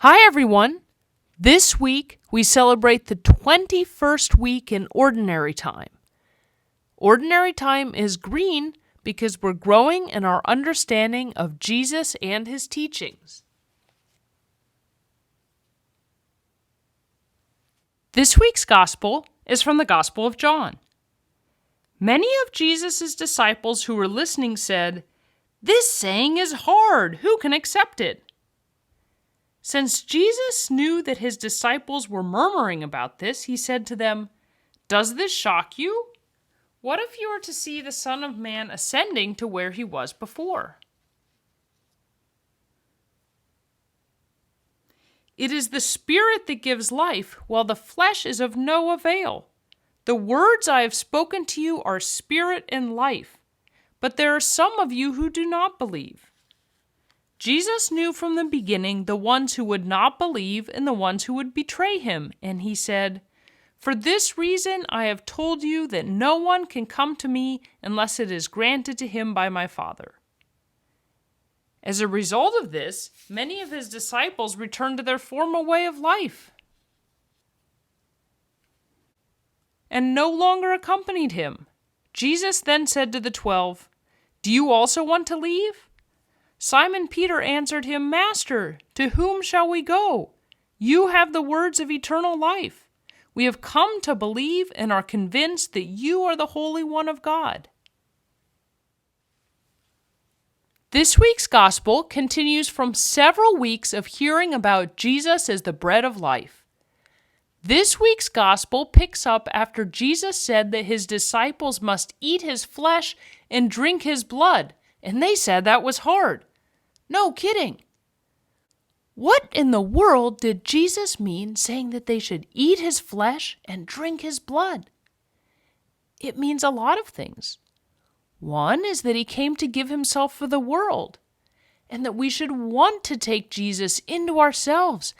Hi, everyone. This week, we celebrate the 21st week in Ordinary Time. Ordinary Time is green because we're growing in our understanding of Jesus and his teachings. This week's Gospel is from the Gospel of John. Many of Jesus' disciples who were listening said, "This saying is hard. Who can accept it?" Since Jesus knew that his disciples were murmuring about this, he said to them, "Does this shock you? What if you were to see the Son of Man ascending to where he was before? It is the Spirit that gives life, while the flesh is of no avail. The words I have spoken to you are spirit and life, but there are some of you who do not believe." Jesus knew from the beginning the ones who would not believe and the ones who would betray him, and he said, "For this reason I have told you that no one can come to me unless it is granted to him by my Father." As a result of this, many of his disciples returned to their former way of life and no longer accompanied him. Jesus then said to the 12, "Do you also want to leave?" Simon Peter answered him, "Master, to whom shall we go? You have the words of eternal life. We have come to believe and are convinced that you are the Holy One of God." This week's Gospel continues from several weeks of hearing about Jesus as the bread of life. This week's Gospel picks up after Jesus said that his disciples must eat his flesh and drink his blood, and they said that was hard. No kidding. What in the world did Jesus mean saying that they should eat his flesh and drink his blood? It means a lot of things. One is that he came to give himself for the world, and that we should want to take Jesus into ourselves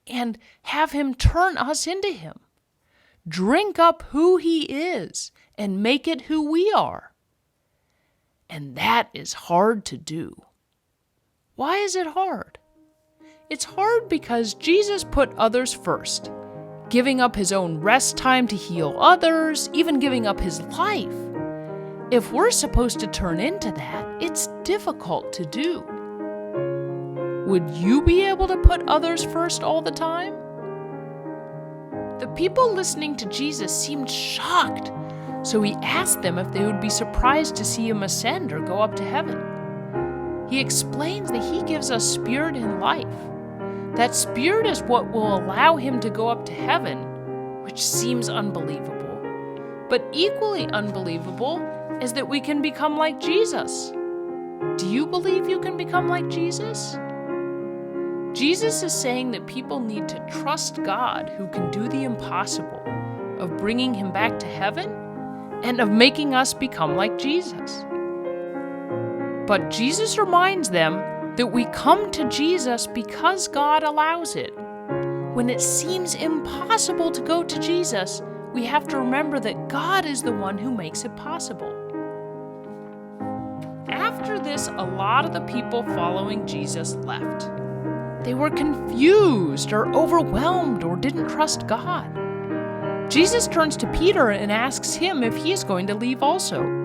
and have him turn us into him. Drink up who he is and make it who we are. And that is hard to do. Why is it hard? It's hard because Jesus put others first, giving up his own rest time to heal others, even giving up his life. If we're supposed to turn into that, it's difficult to do. Would you be able to put others first all the time? The people listening to Jesus seemed shocked, so he asked them if they would be surprised to see him ascend or go up to heaven. He explains that he gives us spirit and life. That spirit is what will allow him to go up to heaven, which seems unbelievable. But equally unbelievable is that we can become like Jesus. Do you believe you can become like Jesus? Jesus is saying that people need to trust God, who can do the impossible, of bringing him back to heaven and of making us become like Jesus. But Jesus reminds them that we come to Jesus because God allows it. When it seems impossible to go to Jesus, we have to remember that God is the one who makes it possible. After this, a lot of the people following Jesus left. They were confused or overwhelmed or didn't trust God. Jesus turns to Peter and asks him if he is going to leave also.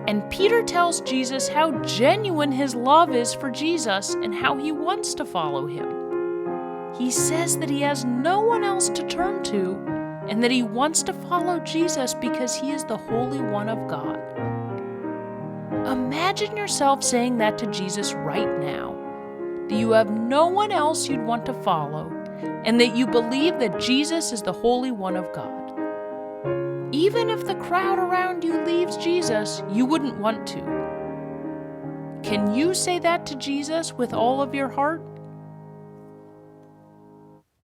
And Peter tells Jesus how genuine his love is for Jesus and how he wants to follow him. He says that he has no one else to turn to and that he wants to follow Jesus because he is the Holy One of God. Imagine yourself saying that to Jesus right now, that you have no one else you'd want to follow and that you believe that Jesus is the Holy One of God. Even if the crowd around you leaves Jesus, you wouldn't want to. Can you say that to Jesus with all of your heart?